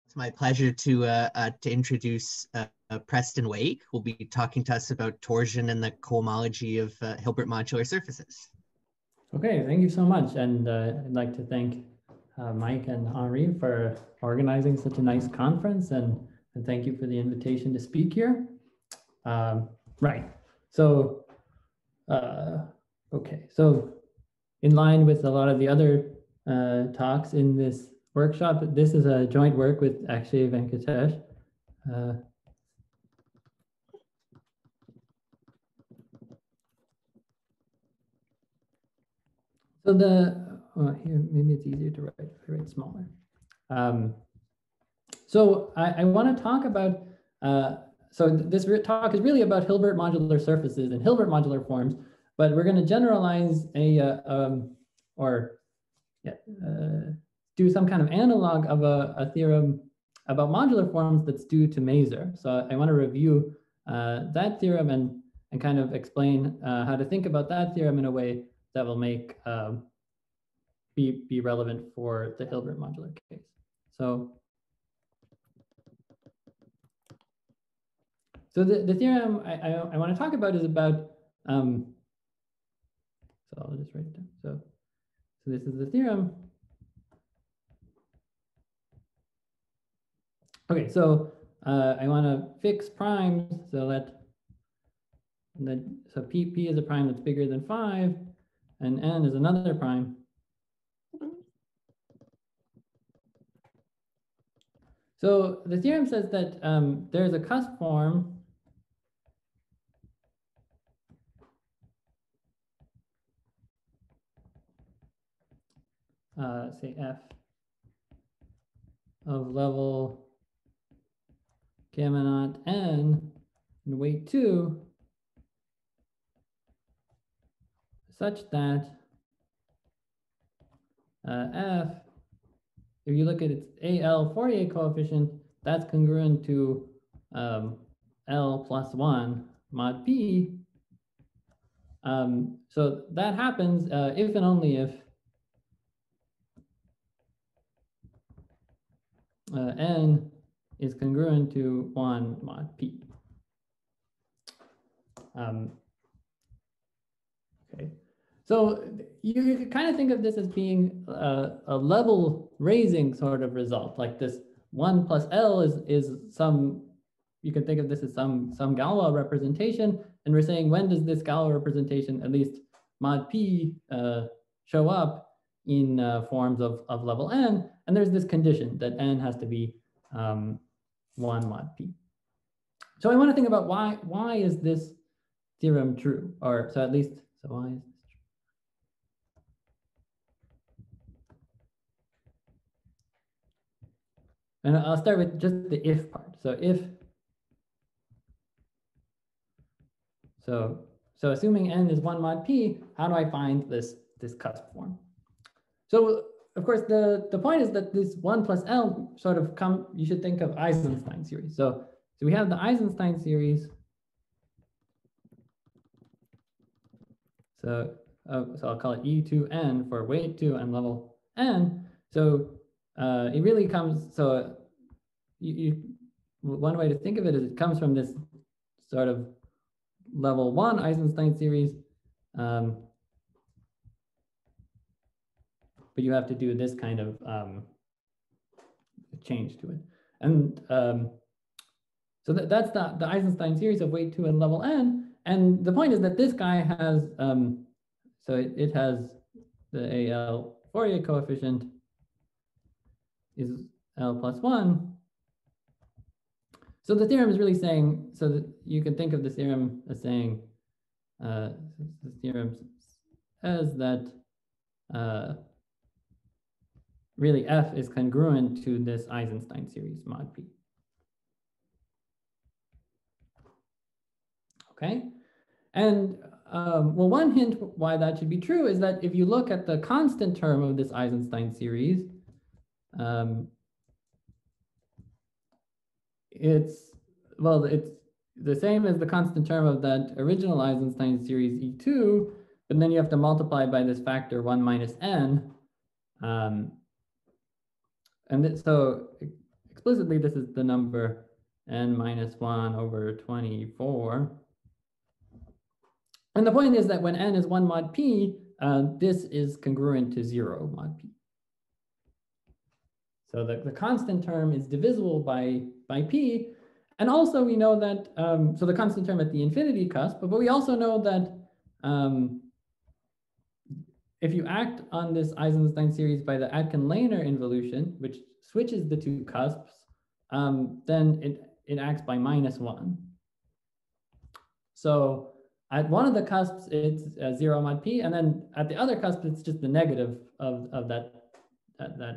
It's my pleasure to introduce Preston Wake, who will be talking to us about torsion and the cohomology of Hilbert modular surfaces. Okay, thank you so much. And I'd like to thank Mike and Henri for organizing such a nice conference, and thank you for the invitation to speak here. Right, so, okay, so in line with a lot of the other talks in this workshop, this is a joint work with Akshay Venkatesh. So here, maybe it's easier to write smaller. So I want to talk about, so this talk is really about Hilbert modular surfaces and Hilbert modular forms, but we're going to generalize do some kind of analog of a theorem about modular forms that's due to Mazur. So I want to review that theorem and kind of explain how to think about that theorem in a way that will make be relevant for the Hilbert modular case. So the theorem I want to talk about is about, so I'll just write it down. So this is the theorem. Okay, so I want to fix primes so that P is a prime that's bigger than 5, and N is another prime. So the theorem says that there's a cusp form say F of level gamma naught N and weight 2 such that F, if you look at its AL Fourier coefficient, that's congruent to L plus 1 mod P. So that happens if and only if N is congruent to 1 mod P. Okay, so you kind of think of this as being a level raising sort of result, like this 1 plus L is some, you can think of this as some Galois representation, and we're saying when does this Galois representation, at least mod P, show up in forms of level N, and there's this condition that N has to be 1 mod P. So I want to think about why is this theorem true, or so at least, so why is this true? And I'll start with just the if part. So if, so assuming N is 1 mod P, how do I find this cusp form? So of course, the point is that this 1 plus L sort of you should think of Eisenstein series. So we have the Eisenstein series. So I'll call it E2N for weight 2 and level N. So it really comes, so one way to think of it is it comes from this sort of level 1 Eisenstein series. But you have to do this kind of change to it. And so that's the Eisenstein series of weight 2 and level N. And the point is that this guy has, so it has the AL Fourier coefficient is L plus 1. So the theorem is really saying, so that you can think of the theorem as saying, the theorem says that really F is congruent to this Eisenstein series mod P. Okay, and well, one hint why that should be true is that if you look at the constant term of this Eisenstein series, it's the same as the constant term of that original Eisenstein series E2, but then you have to multiply by this factor 1 minus N. And so explicitly, this is the number n minus 1 over 24. And the point is that when n is 1 mod p, this is congruent to 0 mod p. So the constant term is divisible by p. And also we know that, so the constant term at the infinity cusp, but we also know that if you act on this Eisenstein series by the Atkin-Lehner involution, which switches the two cusps, then it acts by -1. So at one of the cusps, it's 0 mod p, and then at the other cusp, it's just the negative of that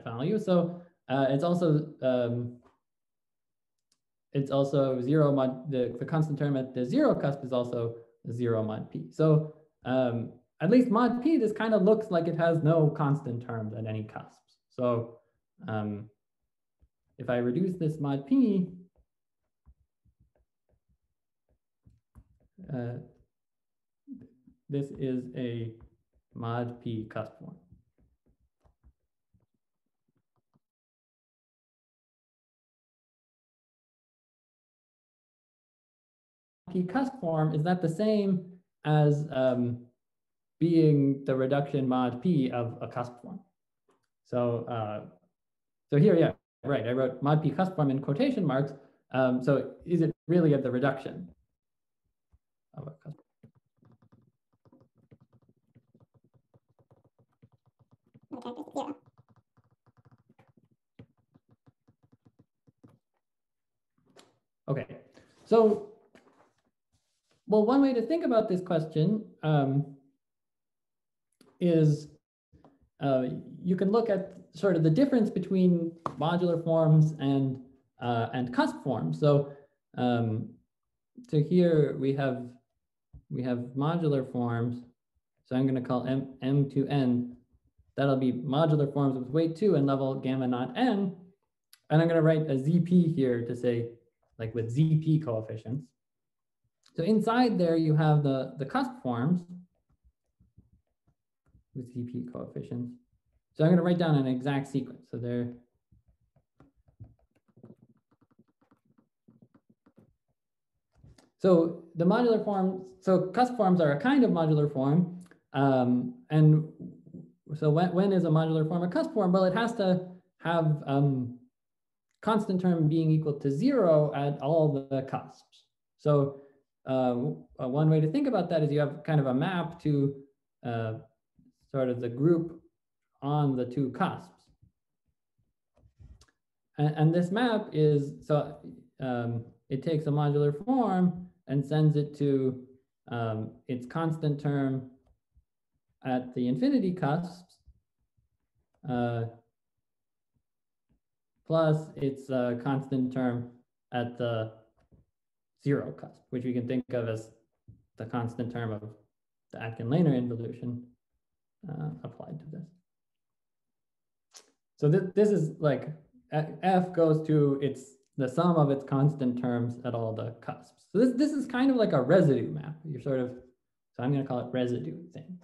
value. So it's also 0 mod, the constant term at the 0 cusp is also 0 mod p. So at least mod p, this kind of looks like it has no constant terms at any cusps. So if I reduce this mod p, this is a mod p cusp form. P cusp form is not the same as being the reduction mod p of a cusp form. So so here, yeah, right, I wrote mod p cusp form in quotation marks. So is it really at the reduction of a cusp? Okay, so, well, one way to think about this question is you can look at sort of the difference between modular forms and cusp forms. So, so here we have modular forms. So I'm going to call m to n. That'll be modular forms with weight 2 and level gamma naught n. And I'm going to write a zp here to say, like with zp coefficients. So inside there you have the cusp forms with zp coefficients. So I'm going to write down an exact sequence. So there. So the modular forms, so cusp forms are a kind of modular form. And so when is a modular form a cusp form? Well, it has to have constant term being equal to 0 at all the cusps. So one way to think about that is you have kind of a map to sort of the group on the two cusps. And this map is, so it takes a modular form and sends it to its constant term at the infinity cusps, plus its constant term at the 0 cusp, which we can think of as the constant term of the Atkin-Lehner involution applied to this. So this is like f goes to the sum of its constant terms at all the cusps. So this is kind of like a residue map. You're sort of, so I'm going to call it residue thing.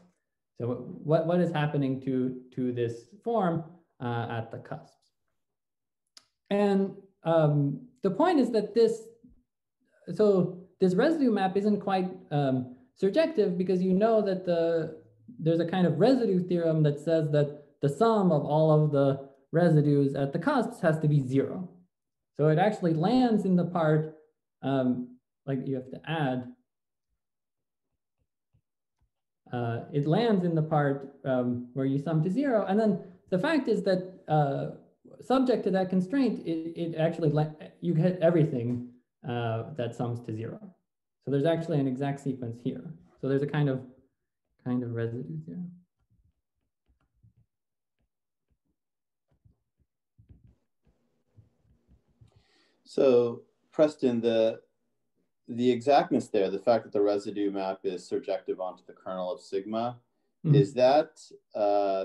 So what is happening to this form at the cusps? And the point is that this residue map isn't quite surjective, because you know that there's a kind of residue theorem that says that the sum of all of the residues at the cusps has to be 0. So it actually lands in the part, like you have to add, it lands in the part where you sum to 0. And then the fact is that subject to that constraint, it actually, you get everything that sums to 0. So there's actually an exact sequence here. So there's a kind of residue theorem. So Preston, the exactness there, the fact that the residue map is surjective onto the kernel of sigma, is that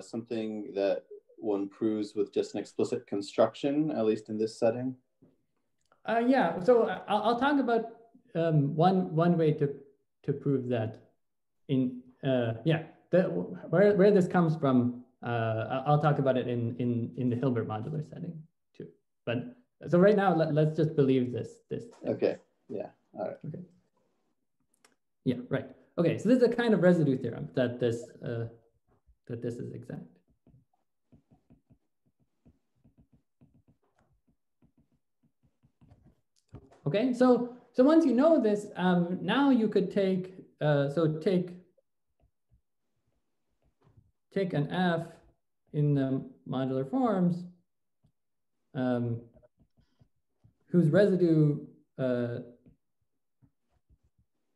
something that one proves with just an explicit construction, at least in this setting? Yeah, so I'll talk about one way to prove that. Where this comes from, I'll talk about it in the Hilbert modular setting too. But So right now, let's just believe this. Okay. Yeah. All right. Okay. Yeah. Right. Okay. So this is a kind of residue theorem that this is exact. Okay. So once you know this, now you could take take an f in the modular forms, whose residue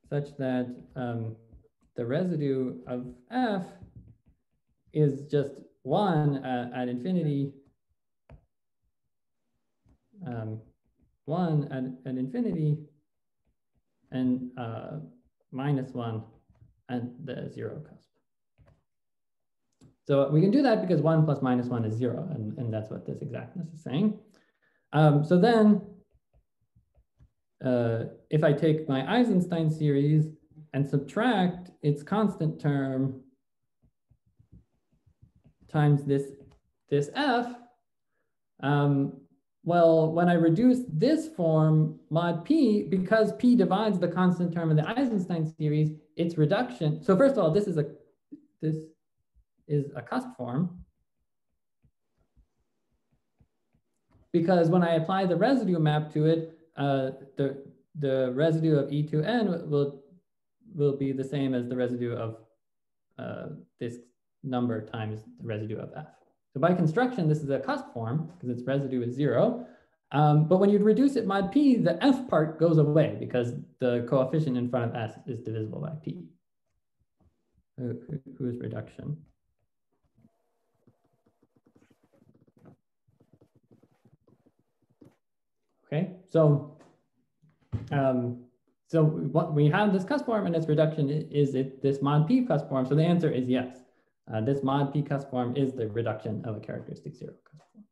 such that the residue of f is just 1 at infinity, 1 at infinity, and -1 at the 0 cusp. So we can do that because 1 plus -1 is 0, and that's what this exactness is saying. So then, if I take my Eisenstein series and subtract its constant term times this f, well, when I reduce this form mod p, because p divides the constant term of the Eisenstein series, its reduction. So first of all, this is a cusp form, because when I apply the residue map to it, the residue of e to n will be the same as the residue of this number times the residue of f. So by construction, this is a cusp form because its residue is 0. But when you reduce it mod p, the f part goes away because the coefficient in front of s is divisible by p. Whose reduction? Okay, so what we have this cusp form, and its reduction is this mod p cusp form. So the answer is yes. This mod p cusp form is the reduction of a characteristic 0 cusp form.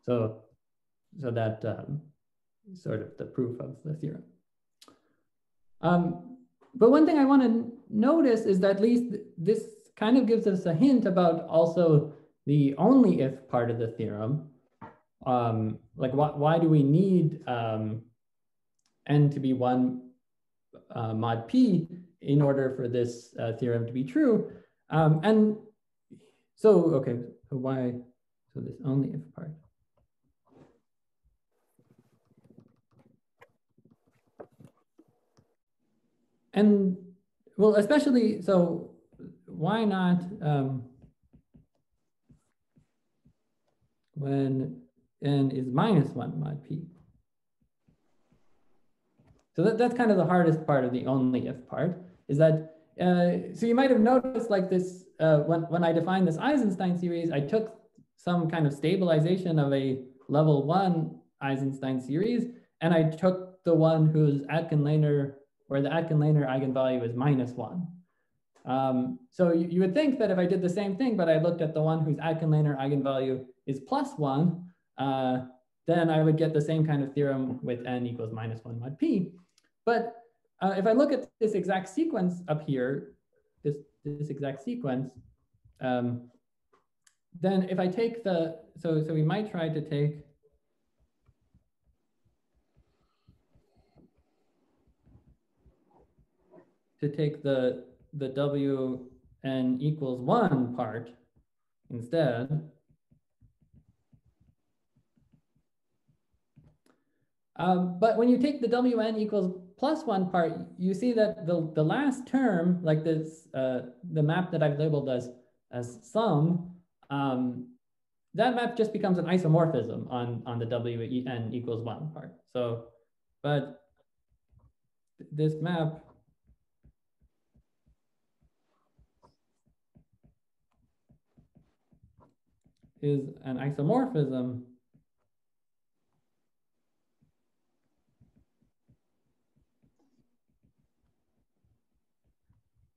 So that is sort of the proof of the theorem. But one thing I want to notice is that at least this kind of gives us a hint about also the only if part of the theorem. Like why do we need n to be 1 mod p in order for this theorem to be true? And so, okay, so why, so this only if part. And well, especially, so why not when n is -1 mod p? So that's kind of the hardest part of the only if part, is that, so you might have noticed like this, when I defined this Eisenstein series, I took some kind of stabilization of a level 1 Eisenstein series, and I took the one whose Atkin-Lehner, where the Atkin-Lehner eigenvalue is -1. So you would think that if I did the same thing, but I looked at the one whose Atkin-Lehner eigenvalue is +1, then I would get the same kind of theorem with n equals -1 mod p. But if I look at this exact sequence up here, this exact sequence, then if I take so we might try to take the wn equals 1 part instead. But when you take the wn equals +1 part, you see that the last term, like this, the map that I've labeled as sum, that map just becomes an isomorphism on the wn equals 1 part. So, but this map is an isomorphism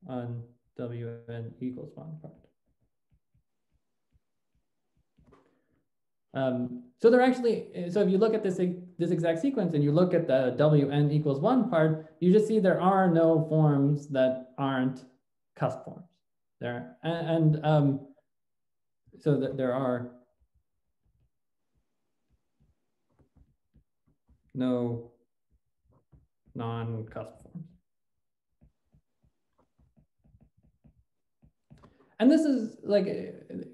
on wn equals 1 part. So they're actually, so if you look at this exact sequence and you look at the wn equals 1 part, you just see there are no forms that aren't cusp forms there. So that there are, no non-cusp forms. And this is like,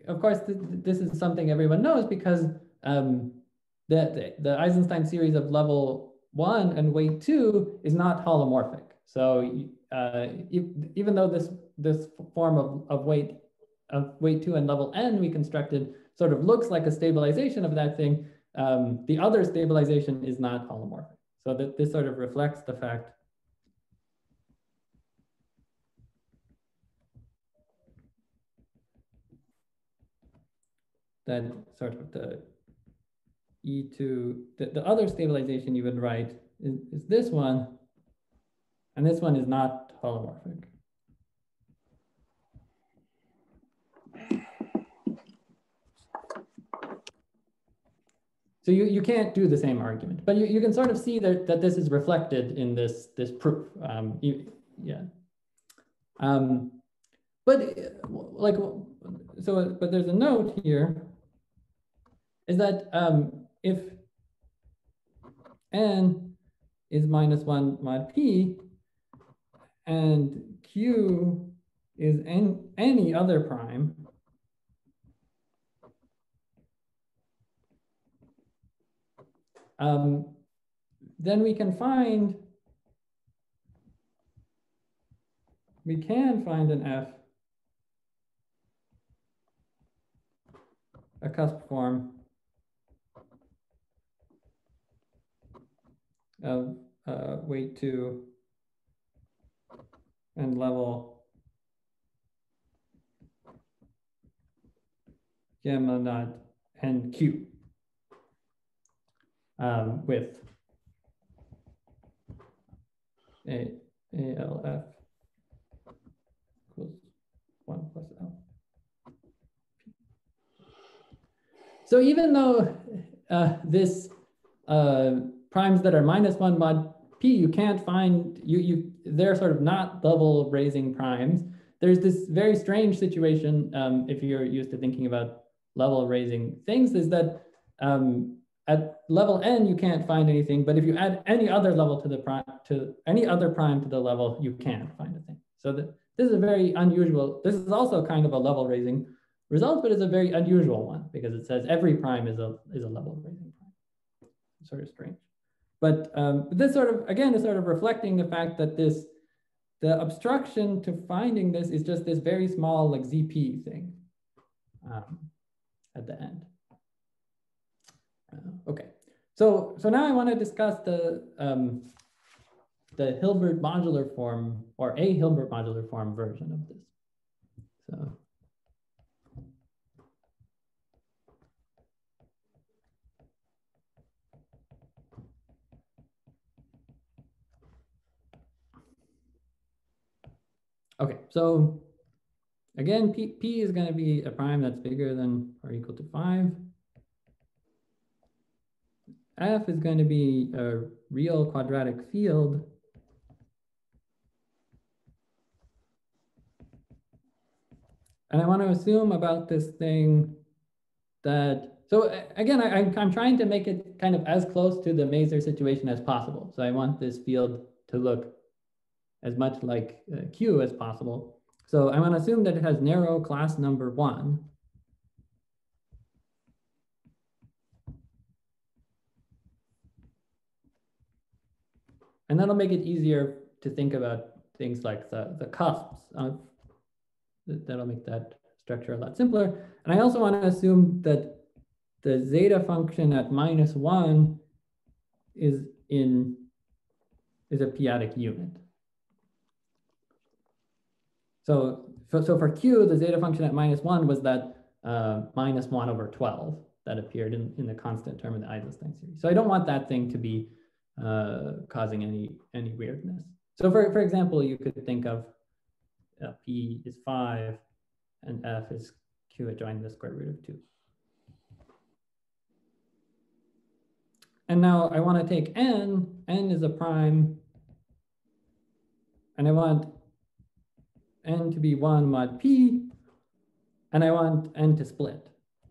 of course, this is something everyone knows because the Eisenstein series of level 1 and weight 2 is not holomorphic. So even though this form of weight 2 and level n we constructed sort of looks like a stabilization of that thing, the other stabilization is not holomorphic. So that this sort of reflects the fact that sort of the E2, the other stabilization you would write is this one, and this one is not holomorphic. So you can't do the same argument, but you can sort of see that this is reflected in this proof. But like, so, but there's a note here, is that if n is -1 mod p and q is any other prime, then we can find an f, a cusp form of weight 2 and level gamma naught and q with ALF equals 1 plus L. So even though this primes that are -1 mod p, you can't find, they're sort of not level raising primes. There's this very strange situation, if you're used to thinking about level raising things, is that at level n you can't find anything, but if you add any other level to the prime, to any other prime to the level, you can find a thing. So this is a very unusual, this is also kind of a level raising result, but it's a very unusual one because it says every prime is a level raising prime. It's sort of strange. But this sort of, again, is sort of reflecting the fact that the obstruction to finding this is just this very small like ZP thing at the end. Okay, so now I want to discuss the Hilbert modular form, or a Hilbert modular form version of this. So. Okay, so again, P is going to be a prime that's bigger than or equal to 5. F is going to be a real quadratic field. And I want to assume about this thing that, so again, I'm trying to make it kind of as close to the Mazur situation as possible. So I want this field to look as much like Q as possible. So I want to assume that it has narrow class number 1. And that'll make it easier to think about things like the cusps. That'll make that structure a lot simpler. And I also want to assume that the zeta function at -1 is a p-adic unit. So for Q, the zeta function at -1 was that -1 over 12 that appeared in the constant term of the Eisenstein series. So I don't want that thing to be causing any weirdness. So for example, you could think of P is 5 and F is Q adjoining the square root of 2. And now I want to take N is a prime, and I want N to be 1 mod P, and I want N to split.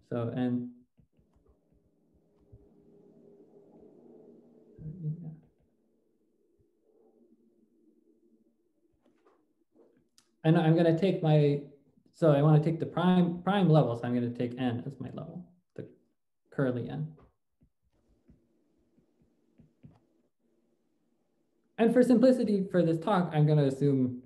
So N and I'm going to take so I want to take the prime level, so I'm going to take n as my level, the curly n. And for simplicity for this talk, I'm going to assume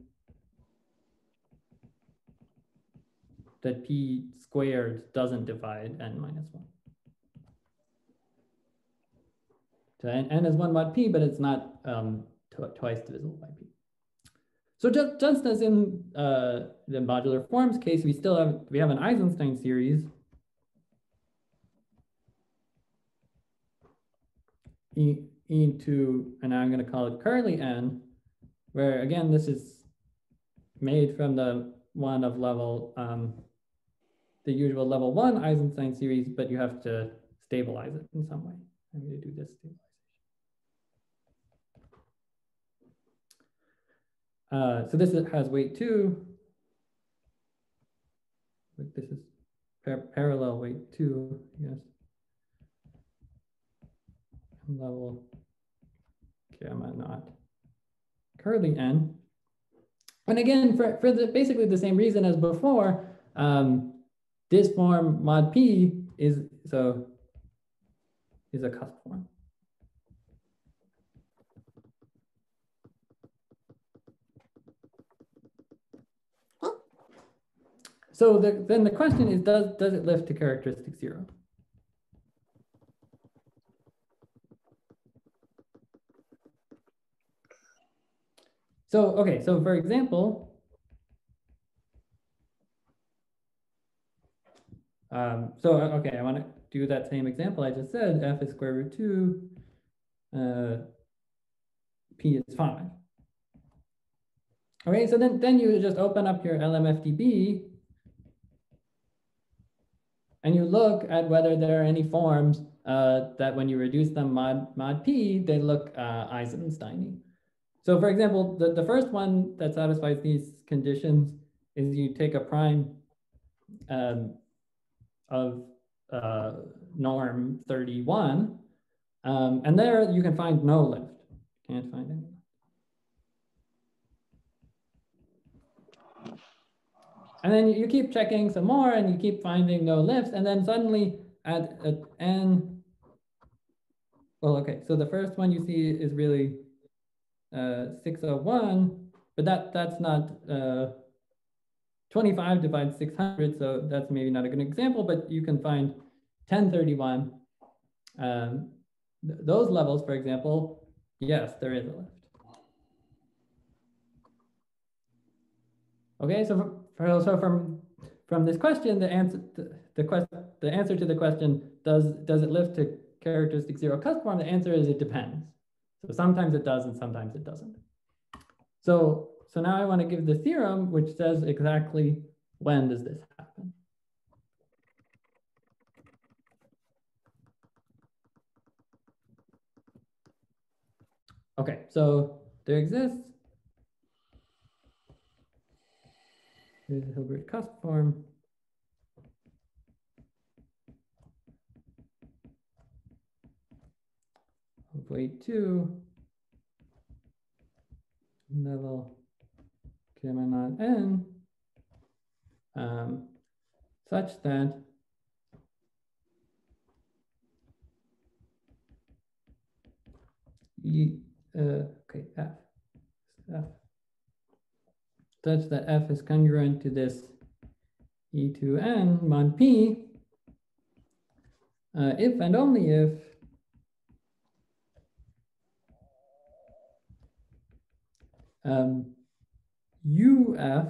that p squared doesn't divide n minus 1. So n is 1 mod p, but it's not twice divisible by p. So just as in the modular forms case, we have an Eisenstein series into, and I'm going to call it curly n, where again this is made from the one of level the usual level 1 Eisenstein series, but you have to stabilize it in some way. I'm going to do this stabilization. So this has weight 2. This is parallel weight 2, I guess. Level gamma naught curly n. And again, for basically the same reason as before, this form mod p is a cusp form. So then the question is, does it lift to characteristic 0? So, okay, so for example, okay, I want to do that same example I just said, f is square root 2, p is 5. Okay, so then you just open up your LMFDB and you look at whether there are any forms that when you reduce them mod p, they look Eisenstein-y. So for example, the first one that satisfies these conditions is you take a prime of norm 31, and there you can find no lift. Can't find any. And then you keep checking some more and you keep finding no lifts, and then suddenly at n, well, okay, so the first one you see is really 601, but that's not 25 divides 600, so that's maybe not a good example, but you can find 1031. Those levels, for example, yes, there is a lift. Okay, so from this question, the answer to the question, does it lift to characteristic 0 cusp form? The answer is it depends. So sometimes it does and sometimes it doesn't. So now I want to give the theorem which says exactly when does this happen. Okay, so there exists, here's the Hilbert cusp form. Of weight 2, level gamma naught n, such that f such that f is congruent to this E2n mod p, if and only if UF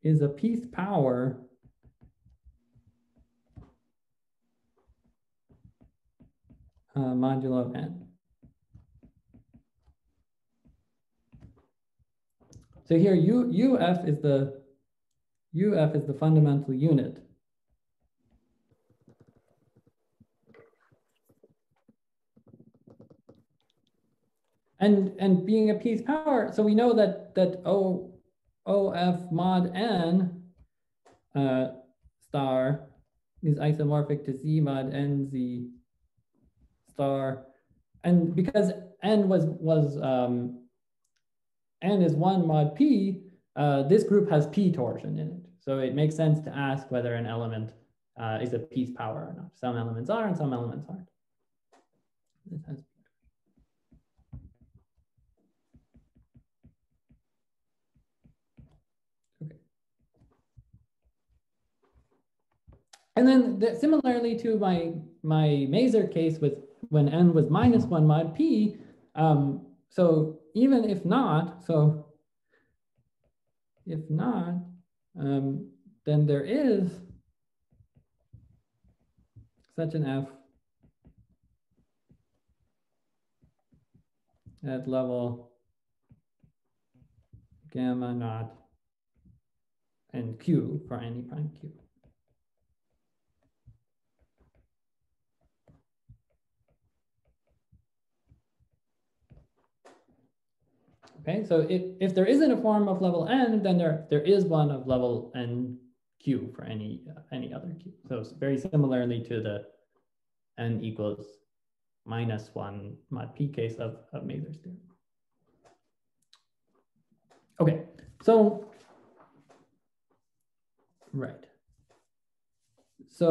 is a piece power modulo n. So here UF is the fundamental unit. And being a piece power, so we know that OF mod n star is isomorphic to Z mod n Z star, and because n n is 1 mod p, this group has p torsion in it. So it makes sense to ask whether an element is a p's power or not. Some elements are and some elements aren't. This has and then similarly to my Mazur case with when n was -1 mod p, so even if not, then there is such an f at level gamma naught and q for any prime q. Okay, so if there isn't a form of level n, then there is one of level n q for any other q. So it's very similarly to the n equals -1 mod p case of Mazur's theorem. Okay, so right. So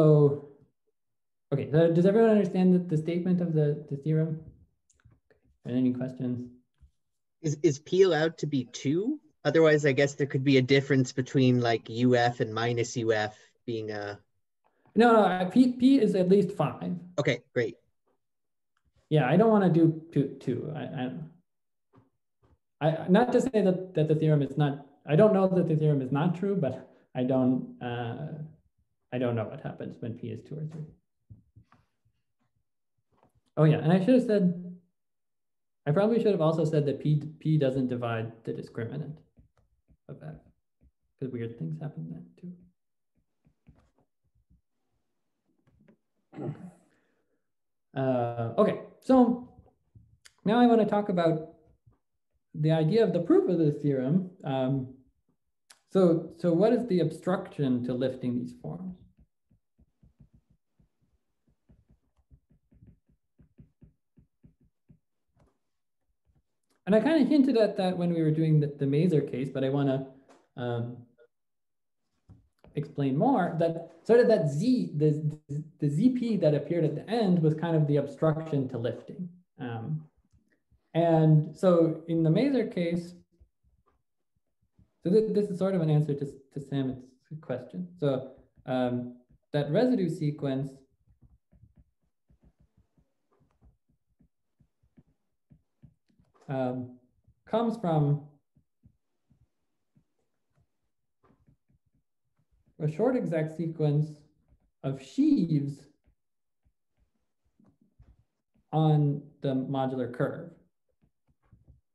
okay, so does everyone understand the statement of the theorem? Are there any questions? Is p allowed to be 2? Otherwise, I guess there could be a difference between like UF and -UF being a... No, p is at least 5. Okay, great. Yeah, I don't want to do two. I not to say that the theorem is not. I don't know that the theorem is not true, but I don't know what happens when p is 2 or 3. Oh yeah, and I should have said. I probably should have also said that p doesn't divide the discriminant of f, because weird things happen then too. Okay, so now I want to talk about the idea of the proof of this theorem. So what is the obstruction to lifting these forms? And I kind of hinted at that when we were doing the Mazur case, but I want to explain more. That sort of that z, the zp that appeared at the end was kind of the obstruction to lifting. And so in the Mazur case, so this is sort of an answer to Sam's question. So that residue sequence comes from a short exact sequence of sheaves on the modular curve.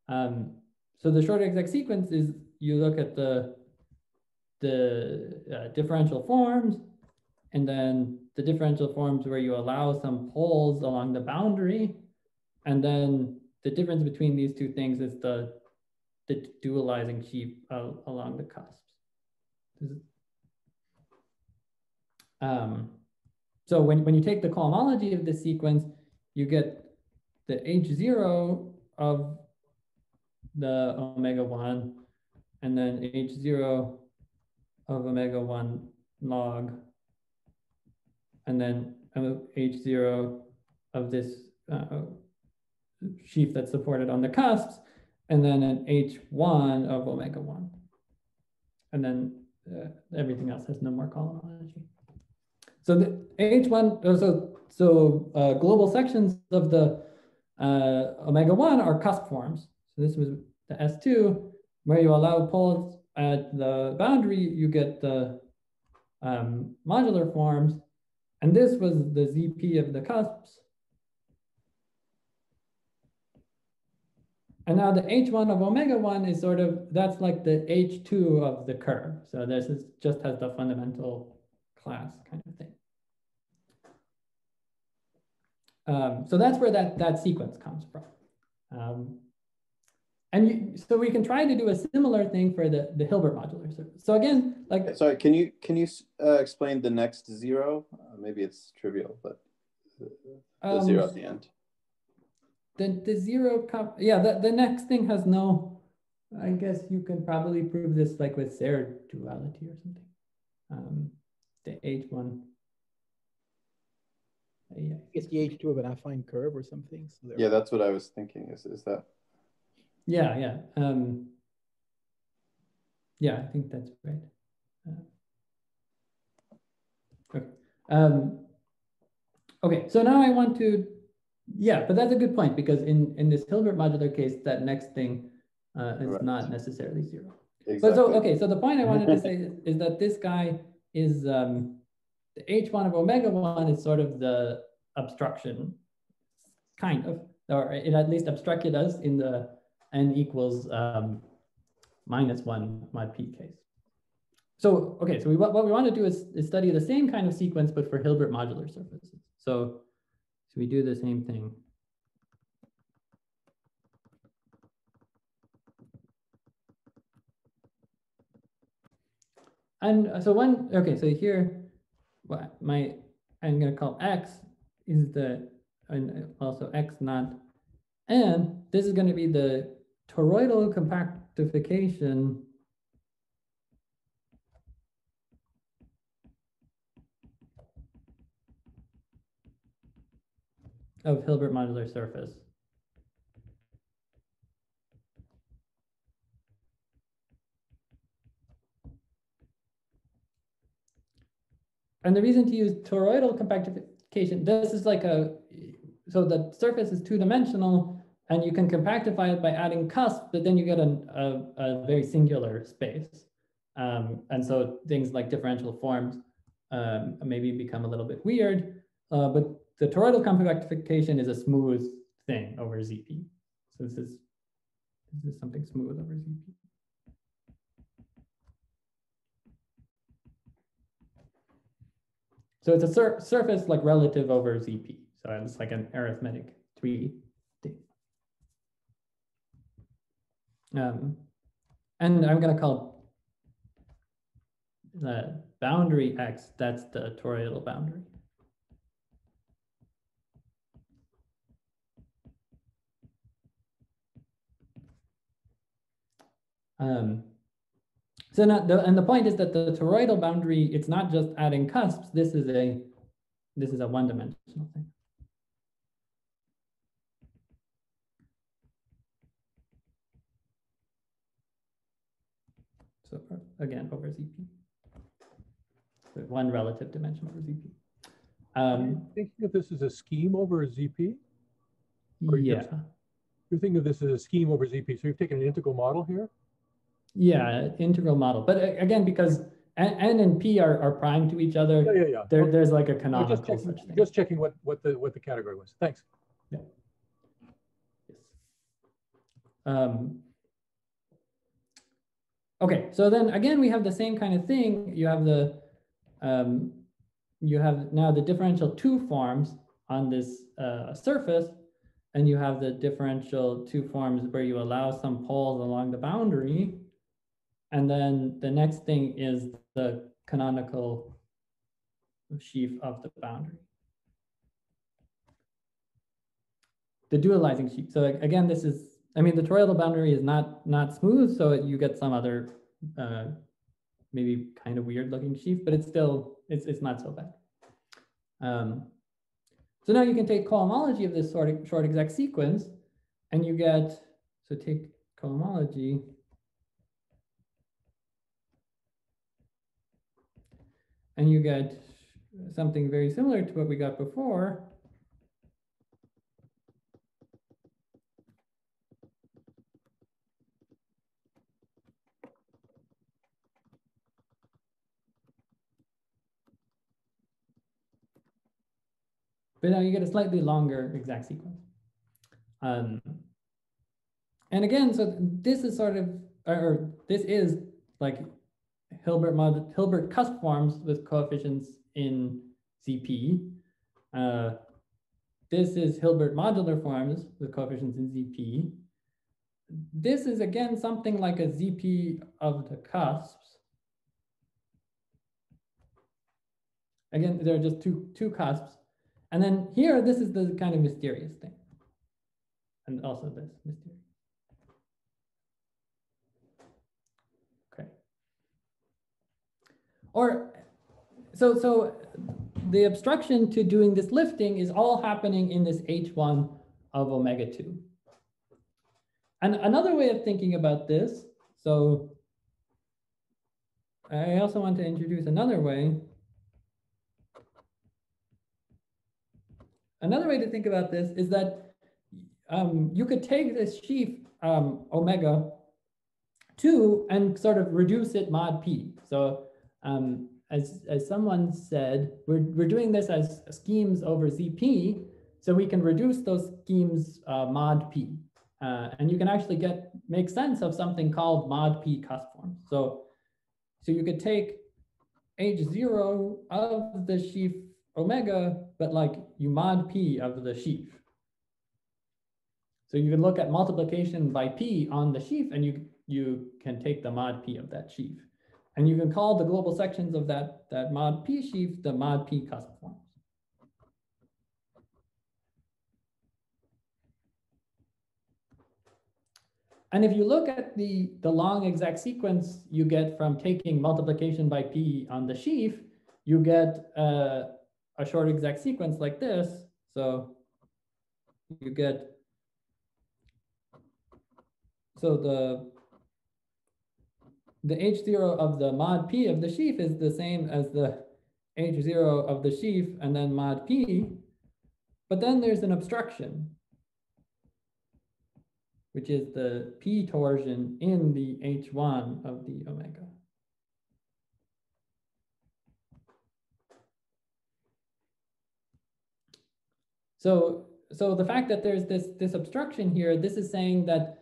So the short exact sequence is you look at the differential forms, and then the differential forms where you allow some poles along the boundary, and then the difference between these two things is the dualizing sheaf along the cusps. So when you take the cohomology of this sequence, you get the H0 of the omega-1, and then H0 of omega-1 log, and then H0 of this sheaf that's supported on the cusps, and then an H1 of omega-1. And then everything else has no more cohomology. So the H1, global sections of the omega-1 are cusp forms. So this was the S2, where you allow poles at the boundary, you get the modular forms. And this was the ZP of the cusps. And now the H1 of omega-1 is sort of, that's like the H2 of the curve. So this is just has the fundamental class kind of thing. So that's where that sequence comes from. So we can try to do a similar thing for the Hilbert modular surface. So again, like, sorry, can you explain the next zero? Maybe it's trivial, but the zero at the end. The zero, the next thing has no I guess you can probably prove this like with Serre duality or something. The H1. Yeah. It's the H2 of an affine curve or something. So Yeah, that's what I was thinking. Is that? Yeah, yeah. Yeah, I think that's right. Okay. Okay, so now I want to, yeah, but that's a good point because in this Hilbert modular case, that next thing is not necessarily zero. Exactly. But so, okay, so the point I wanted to say is that this guy is, the H1 of omega 1 is sort of the obstruction, kind of, or it at least obstructed us in the n equals -1 mod p case. So, okay, so what we want to do is study the same kind of sequence, but for Hilbert modular surfaces. So we do the same thing. And so okay, so here, I'm going to call X is and also X naught. And this is going to be the toroidal compactification of Hilbert modular surface. And the reason to use toroidal compactification, this is like so the surface is two-dimensional and you can compactify it by adding cusp, but then you get a very singular space. And so things like differential forms maybe become a little bit weird, but the toroidal compactification is a smooth thing over ZP. So this is something smooth over ZP. So it's a surface like relative over ZP. So it's like an arithmetic 3 thing. And I'm going to call the boundary X, that's the toroidal boundary. So now, and the point is that the toroidal boundary, it's not just adding cusps. This is a one-dimensional thing. So again, over ZP. So one relative dimension over ZP. Thinking of this as a scheme over a ZP? Yeah. You're thinking of this as a scheme over ZP. So you've taken an integral model here? Yeah, integral model. But again, because N and P are prime to each other, Yeah. There's like a canonical such thing. Just checking what the category was. Thanks. Yeah. Yes. Okay, so then again, we have the same kind of thing. You have you have now the differential 2 forms on this surface, and you have the differential 2 forms where you allow some poles along the boundary. And then the next thing is the canonical sheaf of the boundary. The dualizing sheaf. So again, this is, I mean, the toroidal boundary is not smooth, so you get some other maybe kind of weird looking sheaf, but it's still, it's not so bad. So now you can take cohomology of this short exact sequence, and you get, so take cohomology. And you get something very similar to what we got before. But now you get a slightly longer exact sequence. And again, so this is sort of, or this is like Hilbert cusp forms with coefficients in ZP. This is Hilbert modular forms with coefficients in ZP. This is again something like a ZP of the cusps. Again, there are just two cusps. And then here, this is the kind of mysterious thing. And also this mysterious. So the obstruction to doing this lifting is all happening in this h1 of omega 2. And another way of thinking about this, so I also want to introduce another way. Another way to think about this is that you could take this sheaf omega 2 and sort of reduce it mod p. So as someone said, we're doing this as schemes over ZP, so we can reduce those schemes mod p. And you can actually make sense of something called mod p cusp forms. So you could take h0 of the sheaf omega, but like you mod p of the sheaf. So you can look at multiplication by p on the sheaf, and you can take the mod p of that sheaf. And you can call the global sections of that mod p sheaf the mod p cusp forms. And if you look at the long exact sequence you get from taking multiplication by p on the sheaf, you get a short exact sequence like this. So you get, so the h0 of the mod p of the sheaf is the same as the h0 of the sheaf and then mod p, but then there's an obstruction, which is the p torsion in the h1 of the omega. So the fact that there's this obstruction here, this is saying that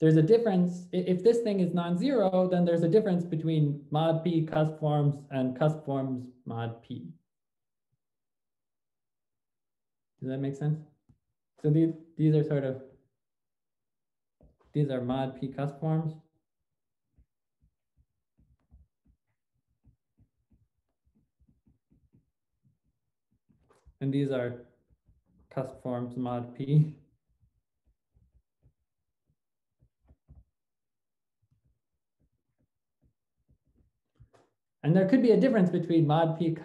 there's a difference. If this thing is non-zero, then there's a difference between mod p cusp forms and cusp forms mod p. Does that make sense? So these are sort of, these are mod p cusp forms. And these are cusp forms mod p. And there could be a difference between mod p.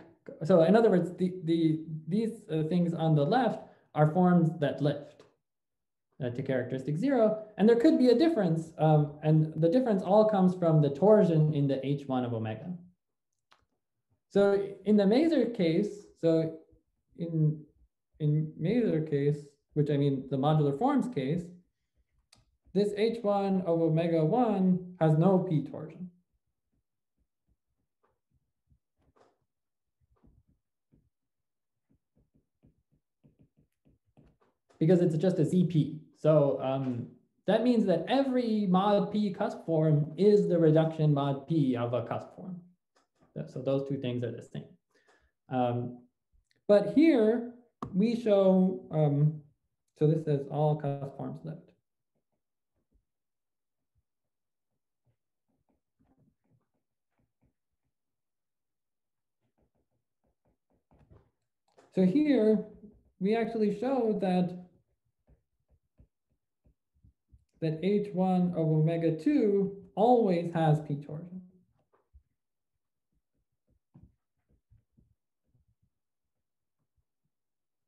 So in other words, these things on the left are forms that lift to characteristic 0. And there could be a difference. And the difference all comes from the torsion in the h1 of omega. So in the Mazur case, so in Mazur case, which I mean the modular forms case, this h1 of omega 1 has no p torsion. Because it's just a ZP. So that means that every mod p cusp form is the reduction mod p of a cusp form. So those two things are the same. But here we show, so this says all cusp forms left. So here we actually show that h1 of omega 2 always has p torsion.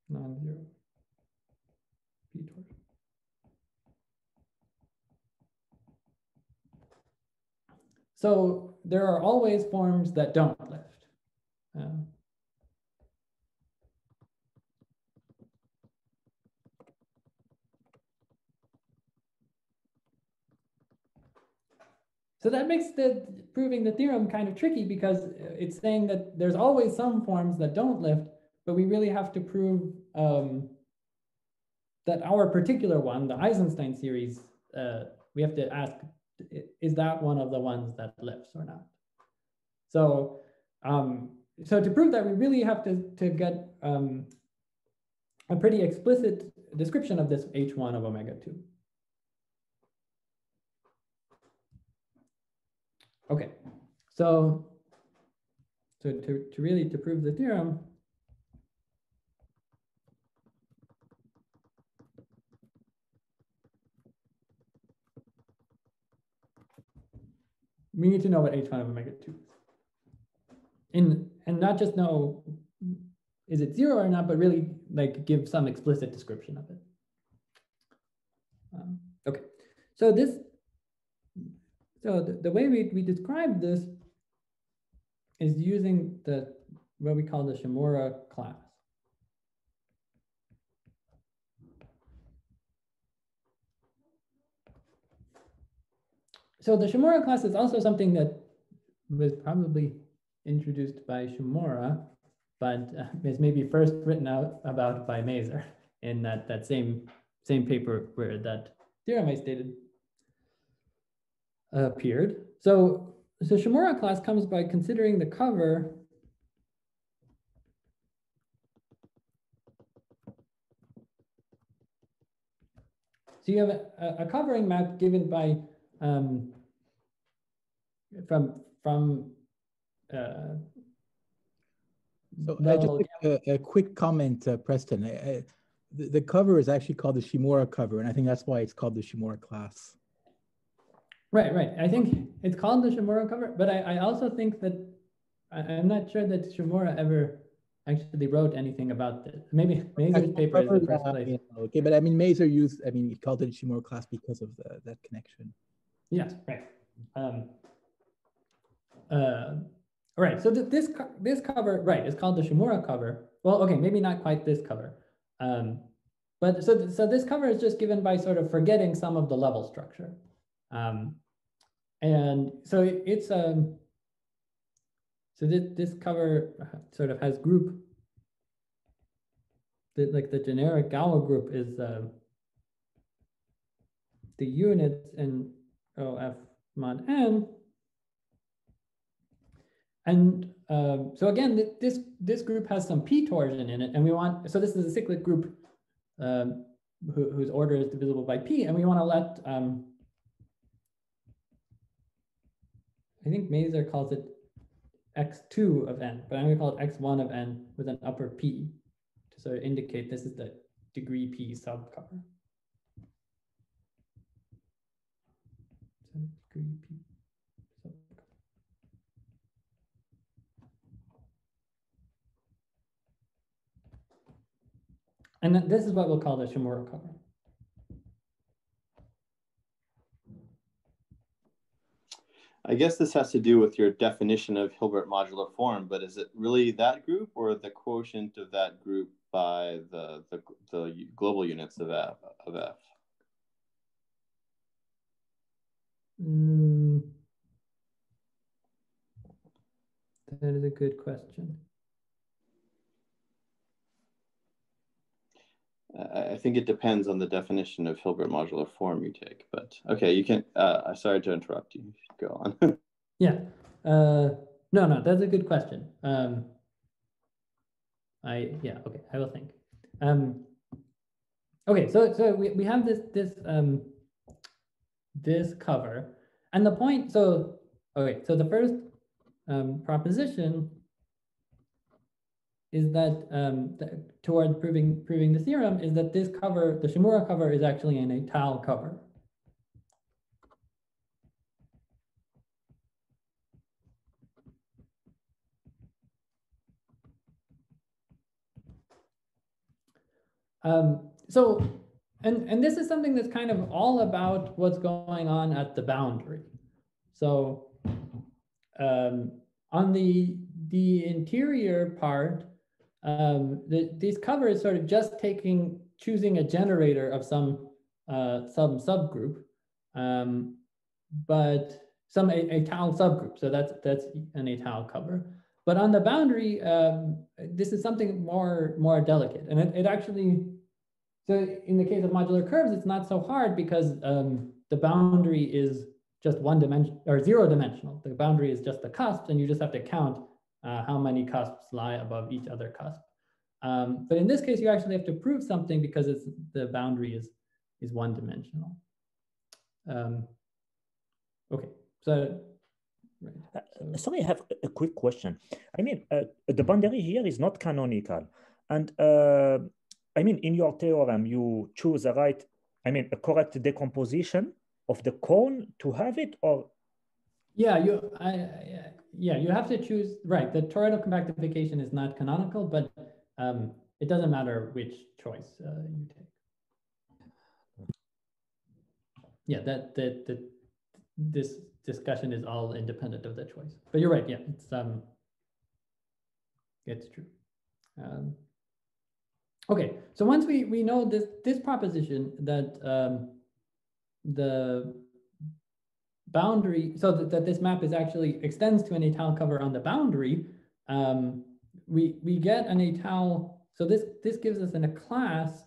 Non-zero p torsion. So there are always forms that don't lift. So that makes proving the theorem kind of tricky, because it's saying that there's always some forms that don't lift, but we really have to prove that our particular one, the Eisenstein series, we have to ask, is that one of the ones that lifts or not? So, so to prove that, we really have to get a pretty explicit description of this h1 of omega 2. Okay, so to really prove the theorem, we need to know what h1 of omega 2 is. and not just know is it 0 or not, but really like give some explicit description of it. Okay, so the way we describe this is using what we call the Shimura class. So the Shimura class is also something that was probably introduced by Shimura, but is maybe first written out about by Mazur in that same paper where that theorem I stated appeared. So the Shimura class comes by considering the cover so you have a covering map given by So just a quick comment, Preston. The cover is actually called the Shimura cover, and I think that's why it's called the Shimura class. Right. I think it's called the Shimura cover, but I also think that I'm not sure that Shimura ever actually wrote anything about this. Maybe Mazur's paper is the first place. Yeah, okay, but I mean, Mazur he called it Shimura class because of that connection. Yes, right. All right, so this cover, right, is called the Shimura cover. Well, okay, maybe not quite this cover. But so this cover is just given by sort of forgetting some of the level structure. And so it's so this cover sort of has group, like the generic Galois group is the units in OF mod n. And so again, this group has some p torsion in it, and we want, so this is a cyclic group whose order is divisible by p, and we want to let, I think Mazur calls it x2 of n, but I'm going to call it x1 of n with an upper p to sort of indicate this is the degree p subcover. So degree p. And this is what we'll call the Shimura cover. I guess this has to do with your definition of Hilbert modular form, but is it really that group or the quotient of that group by the global units of F? That is a good question. I think it depends on the definition of Hilbert modular form you take, but okay, you can, sorry to interrupt you, go on. Yeah, no, that's a good question. Okay, I will think. Okay, so we have this cover, and the point, so the first proposition is that toward proving the theorem is that this cover, the Shimura cover, is actually an étale cover. So this is something that's kind of all about what's going on at the boundary. So on the interior part, these covers sort of just choosing a generator of some subgroup, but some étale subgroup. So that's an étale cover. But on the boundary, this is something more delicate, and it actually. So in the case of modular curves, it's not so hard because the boundary is just one dimension or 0 dimensional. The boundary is just the cusps, and you just have to count how many cusps lie above each other cusp. But in this case, you actually have to prove something because the boundary is one dimensional. Okay, so. Right. Sorry, I have a quick question. I mean, the boundary here is not canonical, and I mean, in your theorem, you choose a correct decomposition of the cone to have it, or? Yeah, yeah, you have to choose, right. The toroidal compactification is not canonical, but it doesn't matter which choice you take. Yeah, this discussion is all independent of the choice. But you're right, yeah, it's true. Okay, so once we know this proposition that the boundary, so that this map is actually extends to an étal cover on the boundary, we get an étal. So this gives us in a class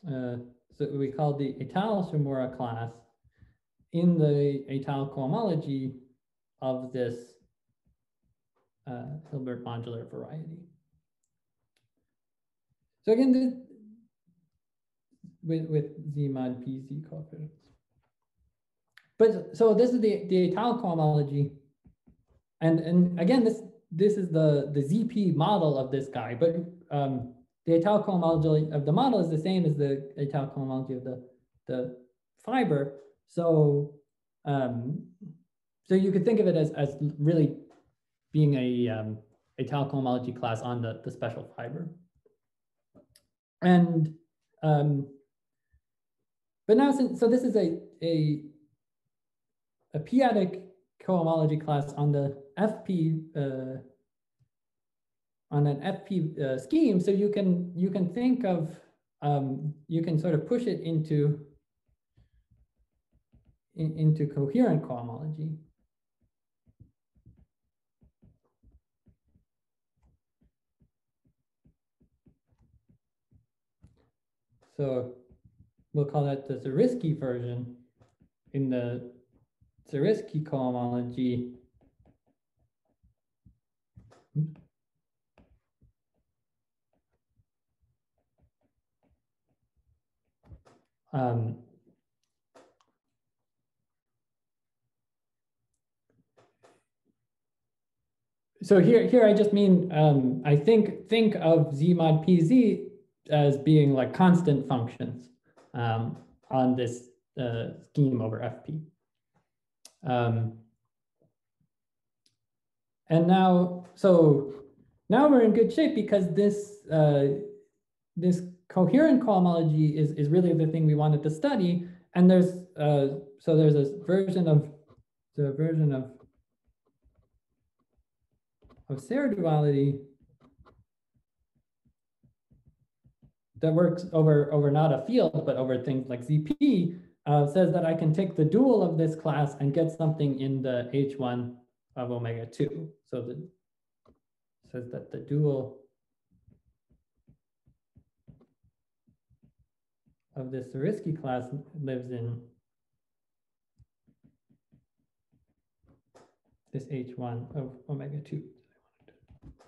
so we call the étal Shimura class in the étal cohomology of this Hilbert modular variety. So again, this, with Z mod PZ coefficients. But so this is the étal cohomology, and again this is the ZP model of this guy, but the étal cohomology of the model is the same as the étal cohomology of the fiber. So so you could think of it as really being a étal cohomology class on the special fiber. And but now so this is a p-adic cohomology class on the FP on an FP scheme. So you can think of you can sort of push it into coherent cohomology. So we'll call that the Zariski version. In the Zariski cohomology, so here I just mean I think of Z mod PZ as being like constant functions on this scheme over FP. And now, so now we're in good shape because this this coherent cohomology is really the thing we wanted to study. And there's so there's this version of Serre duality that works over not a field, but over things like ZP, says that I can take the dual of this class and get something in the H1 of omega 2. So it says that the dual of this Zariski class lives in this H1 of omega 2 that I wanted to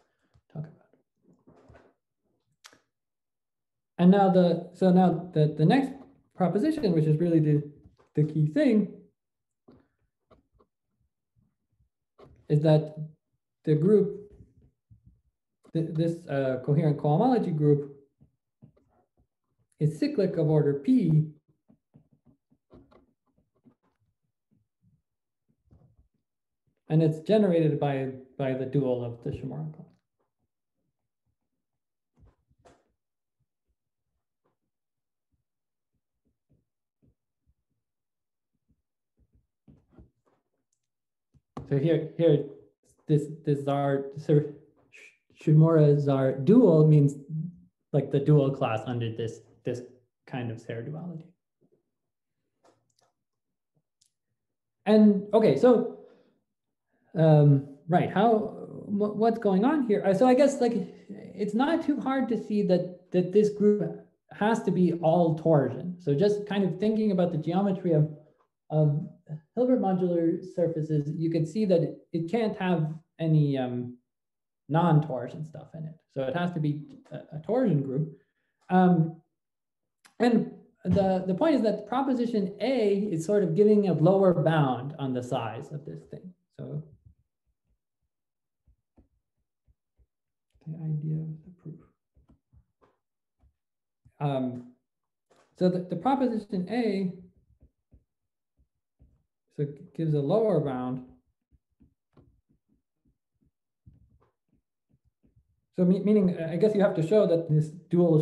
talk about. And now the next proposition, which is really the key thing, is that the group, this coherent cohomology group, is cyclic of order P, and it's generated by the dual of the Shimura class. So here this Zar Shimura Zar dual means like the dual class under this kind of Serre duality. And okay, so right, what's going on here? So I guess like it's not too hard to see that this group has to be all torsion. So just kind of thinking about the geometry of Hilbert modular surfaces, you can see that it can't have any non-torsion stuff in it. So it has to be a torsion group. And the point is that proposition A is sort of giving a lower bound on the size of this thing. So the idea of the proof. So the proposition A So it gives a lower bound. So meaning, I guess you have to show that this dual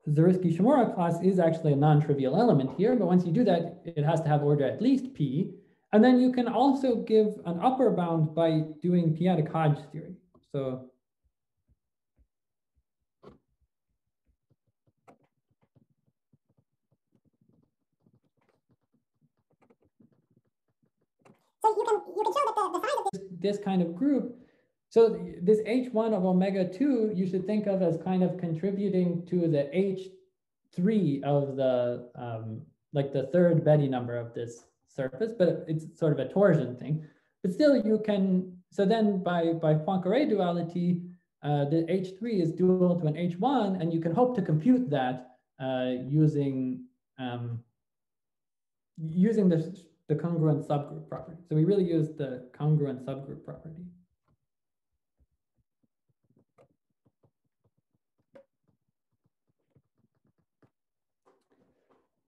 Zariski-Shimura class is actually a non-trivial element here. But once you do that, it has to have order at least p. And then you can also give an upper bound by doing p-adic Hodge theory. So you can show that the size of this kind of group. So this H1 of omega 2, you should think of as kind of contributing to the H3 of the, like the third Betti number of this surface, but it's sort of a torsion thing. But still you can, so then by Poincare duality, the H3 is dual to an H1, and you can hope to compute that using the congruent subgroup property. So we really use the congruent subgroup property.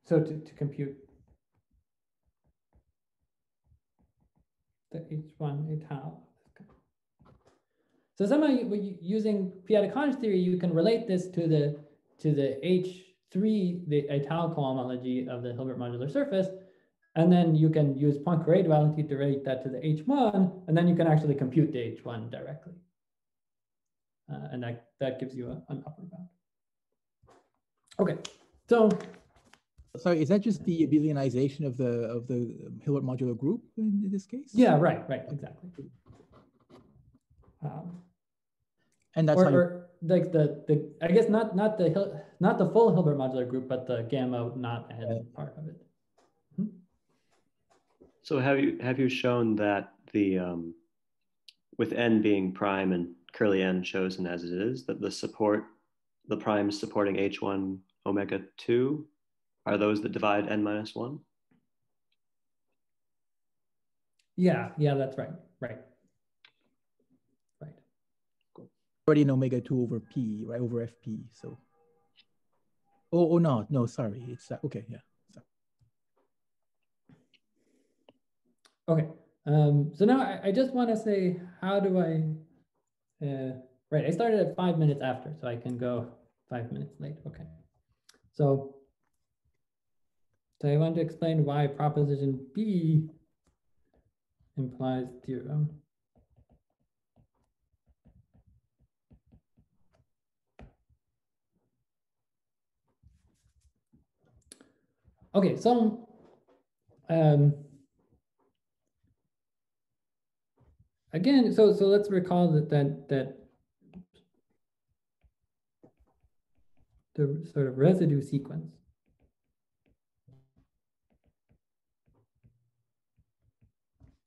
So to compute the H1 étal. So somehow using p-adic Hodge theory, you can relate this to the H3, the étal cohomology of the Hilbert modular surface. And then you can use Poincare duality to relate that to the H1, and then you can actually compute the H1 directly. And that gives you an upper bound. Okay, so. Sorry, is that just the abelianization of the Hilbert modular group in this case? Yeah, right, exactly. And that's or like the I guess not the full Hilbert modular group, but the gamma not n part of it. So have you shown that the with n being prime and curly n chosen as it is, that the primes supporting H1 omega 2 are those that divide n minus 1? Yeah, that's right. Cool. Already in omega 2 over p, right, over fp. So no, sorry, it's okay, yeah. Okay, so now I just want to say, how do I, right, I started at 5 minutes after, so I can go 5 minutes late, okay. So I want to explain why proposition B implies theorem. Okay, so again, so let's recall that the sort of residue sequence.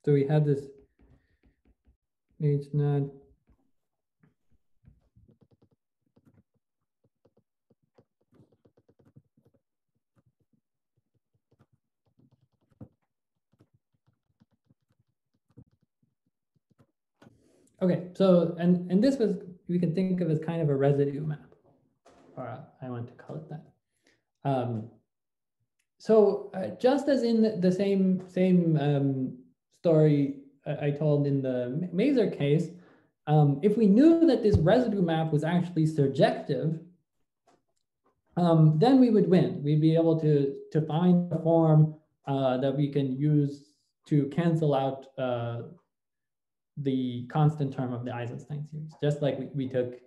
So we had this H naught okay, so and this was, we can think of as kind of a residue map, or I want to call it that. So just as in the same story I told in the Mazur case, if we knew that this residue map was actually surjective, then we would win. We'd be able to find a form that we can use to cancel out the constant term of the Eisenstein series, just like we took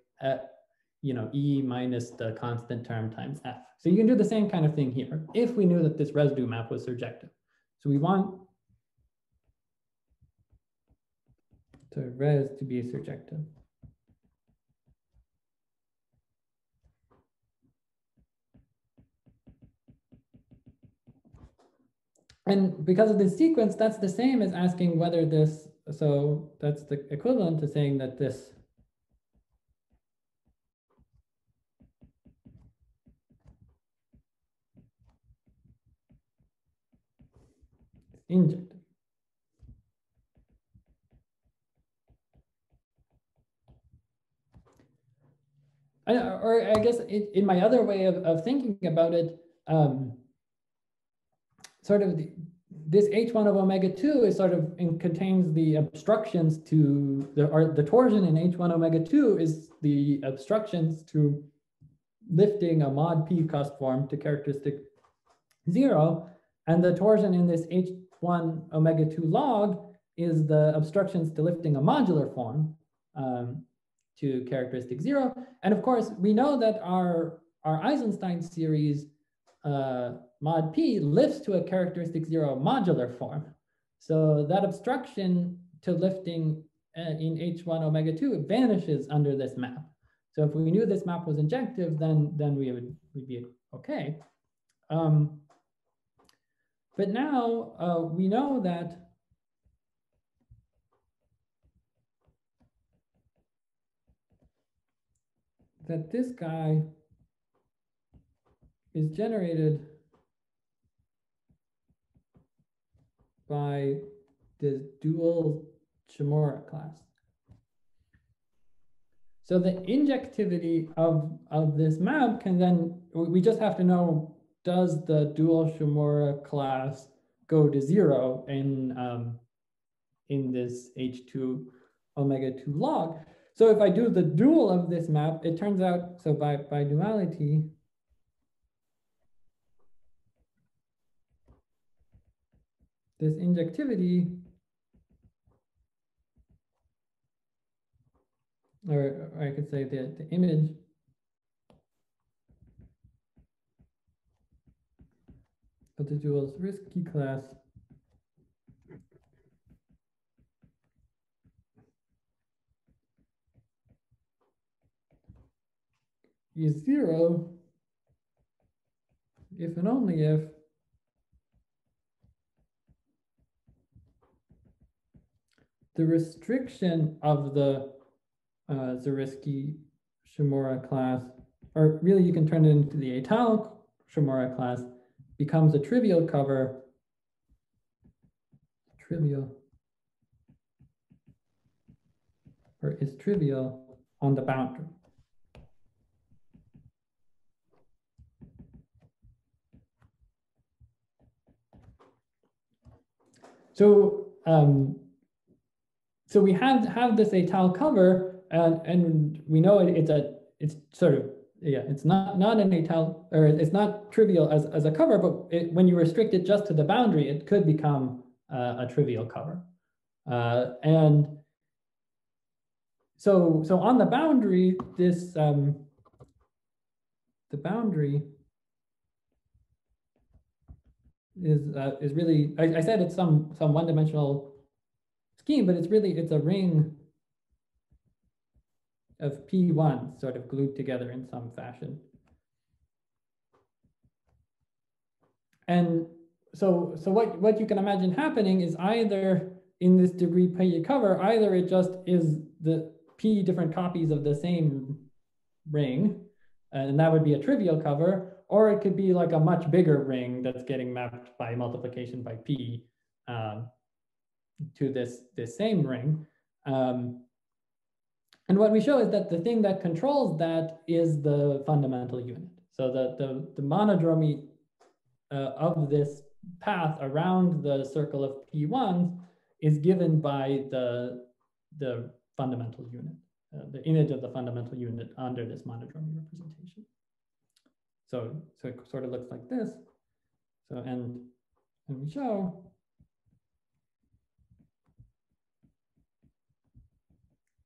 E minus the constant term times F. So you can do the same kind of thing here if we knew that this residue map was surjective. So we want the res to be surjective. And because of this sequence, that's the same as asking whether this, so that's the equivalent to saying that this is injective. Or I guess in my other way of thinking about it, sort of this H1 of omega 2 is sort of contains the obstructions to the torsion in H1 omega 2 is the obstructions to lifting a mod P cusp form to characteristic 0, and the torsion in this H1 omega 2 log is the obstructions to lifting a modular form to characteristic 0. And of course, we know that our Eisenstein series mod P lifts to a characteristic 0 modular form. So that obstruction to lifting in H1 omega 2 vanishes under this map. So if we knew this map was injective, then we'd be okay. But now we know that this guy is generated by this dual Shimura class. So the injectivity of this map can then, we just have to know, does the dual Shimura class go to 0 in this H2 omega 2 log? So if I do the dual of this map, it turns out, so by duality, this injectivity, or I could say the image of the dual Zariski class is 0 if and only if the restriction of the Zariski-Shimura class, or really you can turn it into the Italic Shimura class, becomes a trivial cover, or is trivial on the boundary. So, so we have this étal cover, and we know it's sort of, yeah, it's not an étal, or it's not trivial as a cover, but when you restrict it just to the boundary, it could become a trivial cover. And so on the boundary, this the boundary is really, I said it's some one-dimensional scheme, but it's a ring of P1 sort of glued together in some fashion. And so what you can imagine happening is either in this degree P cover, either it just is the P different copies of the same ring, and that would be a trivial cover, or it could be like a much bigger ring that's getting mapped by multiplication by P to this same ring. And what we show is that the thing that controls that is the fundamental unit. So the monodromy of this path around the circle of P1 is given by the fundamental unit, the image of the fundamental unit under this monodromy representation. So it sort of looks like this. So and we show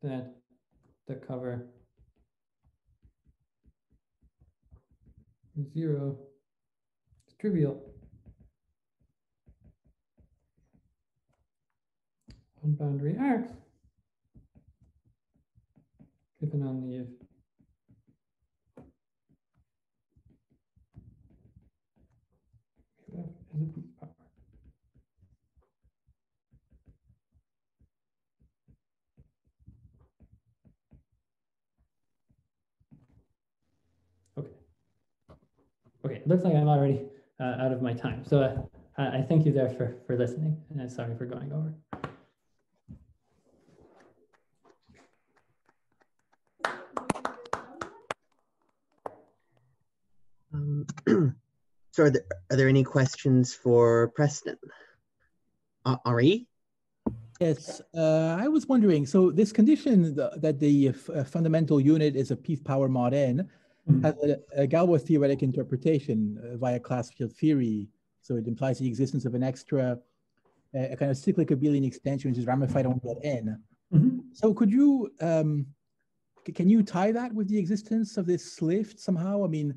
that the cover is 0, it's trivial on boundary X, if and only if F is a P power. Okay, it looks like I'm already out of my time. So I thank you there for listening, and I'm sorry for going over. So are there any questions for Preston? Henri? Yes, I was wondering, so this condition that the fundamental unit is a pith power mod n has a Galois theoretic interpretation via class field theory. So it implies the existence of an extra, a kind of cyclic abelian extension, which is ramified only at n. So could you, can you tie that with the existence of this lift somehow? I mean,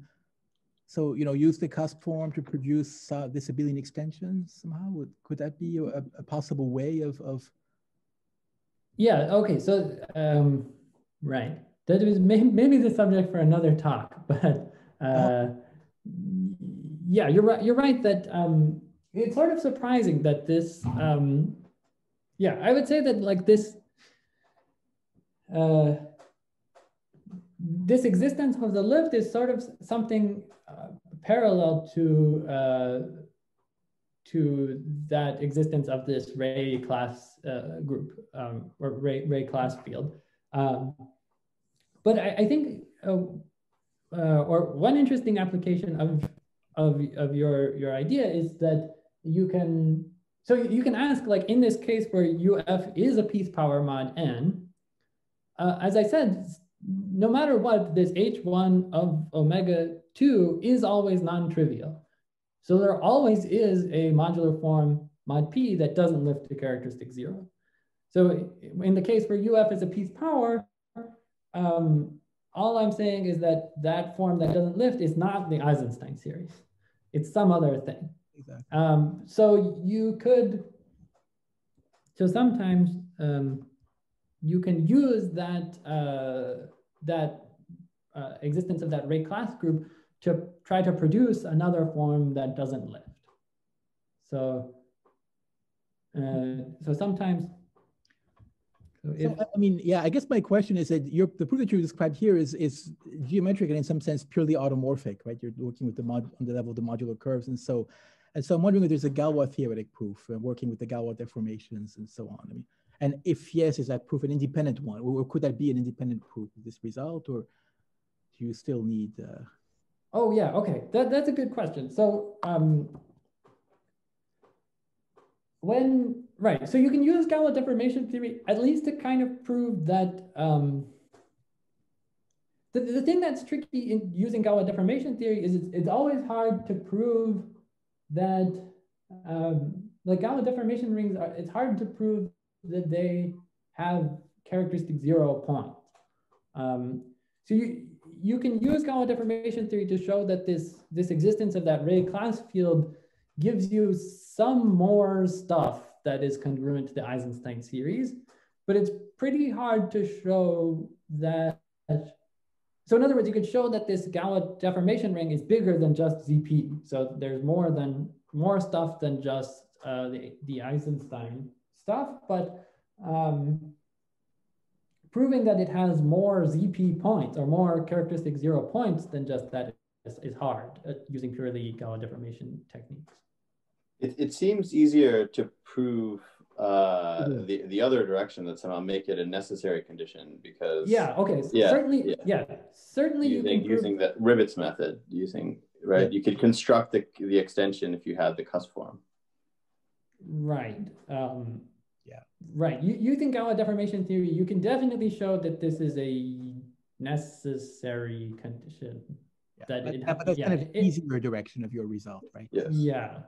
so, you know, use the cusp form to produce this abelian extension somehow? Could that be a possible way of? Yeah, okay, so, right. That is maybe the subject for another talk, but yeah, you're right that it's sort of surprising that this, yeah, I would say that like this, this existence of the lift is sort of something parallel to that existence of this ray class group or ray class field. But I think, or one interesting application of your idea is that you can, so you can ask, like in this case where UF is a pith power mod n, as I said, no matter what, this H1 of omega 2 is always non-trivial. So there always is a modular form mod p that doesn't lift to characteristic 0. So in the case where UF is a pith power, all I'm saying is that that form that doesn't lift is not the Eisenstein series. It's some other thing. Exactly. So you could, so sometimes you can use that, existence of that ray class group to try to produce another form that doesn't lift. So, so sometimes, so, I mean, yeah, I guess my question is that the proof that you described here is geometric and in some sense purely automorphic, right? You're working with on the level of the modular curves, and so I'm wondering if there's a Galois theoretic proof working with the Galois deformations and so on. I mean, and if yes, is that proof an independent one, or could that be an independent proof of this result, or do you still need? Oh yeah, okay, that's a good question. So right, so you can use Galois deformation theory at least to kind of prove that the thing that's tricky in using Galois deformation theory is it's always hard to prove that like Galois deformation rings it's hard to prove that they have characteristic 0 points. So you can use Galois deformation theory to show that this existence of that ray class field gives you some more stuff that is congruent to the Eisenstein series, but it's pretty hard to show that. So in other words, you could show that this Galois deformation ring is bigger than just ZP. So there's more stuff than just the Eisenstein stuff, but proving that it has more ZP points or more characteristic 0 points than just that is hard using purely Galois deformation techniques. It seems easier to prove the other direction, that somehow make it a necessary condition, because certainly you can prove, using the Rivets method, you could construct the extension if you had the cusp form. Right. Right. Using Galois deformation theory, you can definitely show that this is a necessary condition. But that's kind of easier direction of your result, right? Yes. Yeah.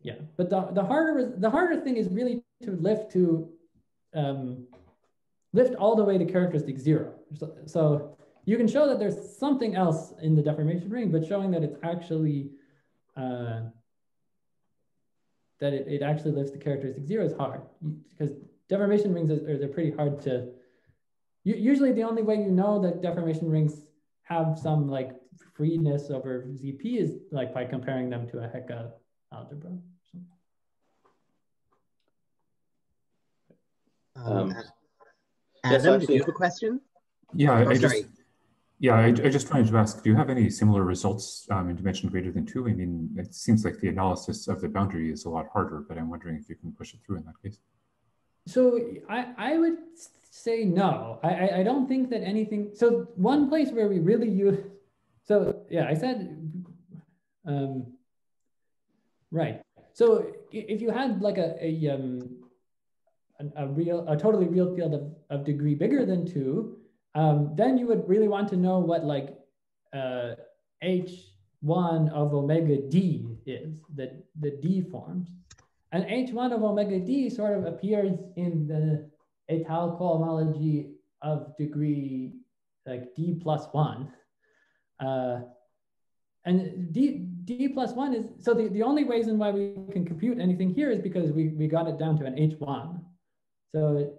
Yeah. But the harder thing is really to lift all the way to characteristic 0. So you can show that there's something else in the deformation ring, but showing that it's actually that it actually lifts the characteristic 0 is hard, because deformation rings they're pretty hard to. Usually, the only way you know that deformation rings have some like freeness over ZP is like by comparing them to a Hecke algebra. Adam, do you have a question? Yeah, I just wanted to ask, do you have any similar results in dimension greater than 2? I mean, it seems like the analysis of the boundary is a lot harder, but I'm wondering if you can push it through in that case. So I would say no. I don't think that anything. So one place where we really use. So yeah, I said. Right. So if you had like a totally real field of degree bigger than 2, then you would really want to know what like H1 of omega d is, the d forms. And H1 of omega d sort of appears in the étale cohomology of degree like d plus 1. And d plus 1 is, so the only reason why we can compute anything here is because we got it down to an H1. So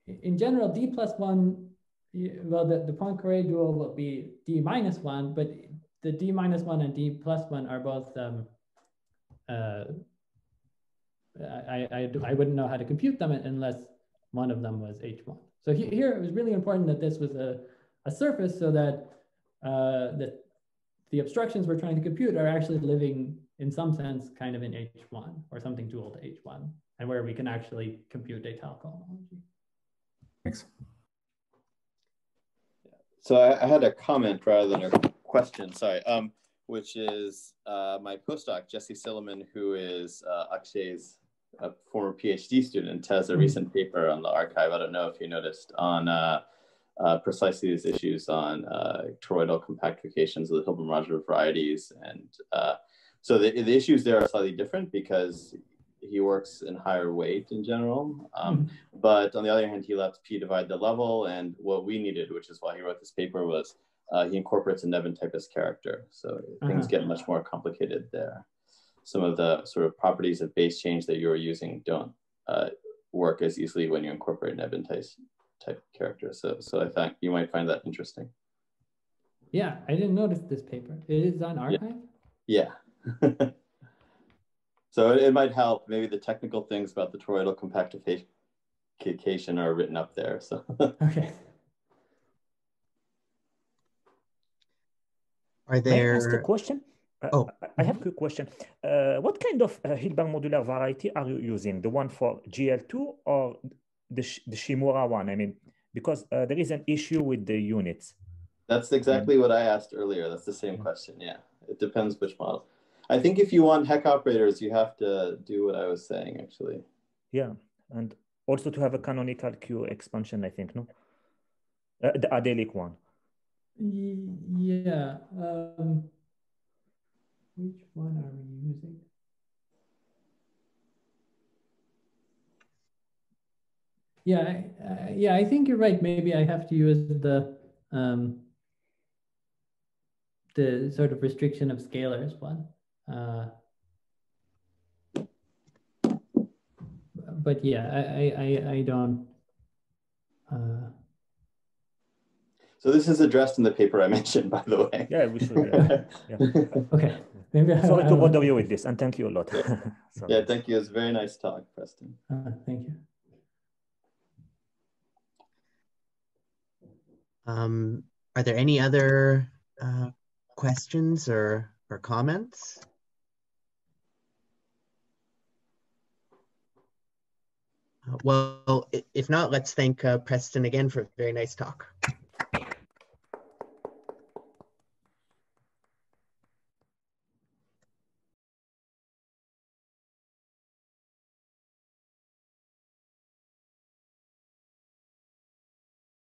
in general, d plus 1, well, the Poincare dual will be d minus 1, but the d minus 1 and d plus 1 are both, I wouldn't know how to compute them unless one of them was H1. So here it was really important that this was a surface so that the abstractions we're trying to compute are actually living in some sense kind of in H1 or something dual to H1, and where we can actually compute étale cohomology. Thanks. So I had a comment rather than a question, sorry, which is my postdoc, Jesse Silliman, who is Akshay's former PhD student, has a recent paper on the archive. I don't know if you noticed, on precisely these issues on toroidal compactifications of the Hilbert modular varieties. And so the issues there are slightly different because he works in higher weight in general. But on the other hand, he lets P divide the level. And what we needed, which is why he wrote this paper, was he incorporates a Nevin typist character. So things get much more complicated there. Some of the sort of properties of base change that you're using don't work as easily when you incorporate Nevin type character. So I think you might find that interesting. Yeah, I didn't notice this paper. It is on archive? Yeah. So it might help. Maybe the technical things about the toroidal compactification are written up there. So okay. Are there... May I ask a question? I have a quick question. What kind of Hilbert modular variety are you using? The one for GL2 or the Shimura one? I mean, because there is an issue with the units. That's exactly what I asked earlier. That's the same question. Yeah, it depends which model. I think if you want heck operators, you have to do what I was saying, actually. Yeah, and also to have a canonical Q expansion, I think, no? The adelic one. Yeah. Which one are we using? Yeah, I think you're right. Maybe I have to use the sort of restriction of scalars one. But yeah, I don't. So this is addressed in the paper I mentioned, by the way. Yeah, we should. Yeah. Okay. Maybe sorry to bother you with this, and thank you a lot. Yeah, thank you. It was a very nice talk, Preston. Thank you. Are there any other questions or comments? Well, if not, let's thank Preston again for a very nice talk.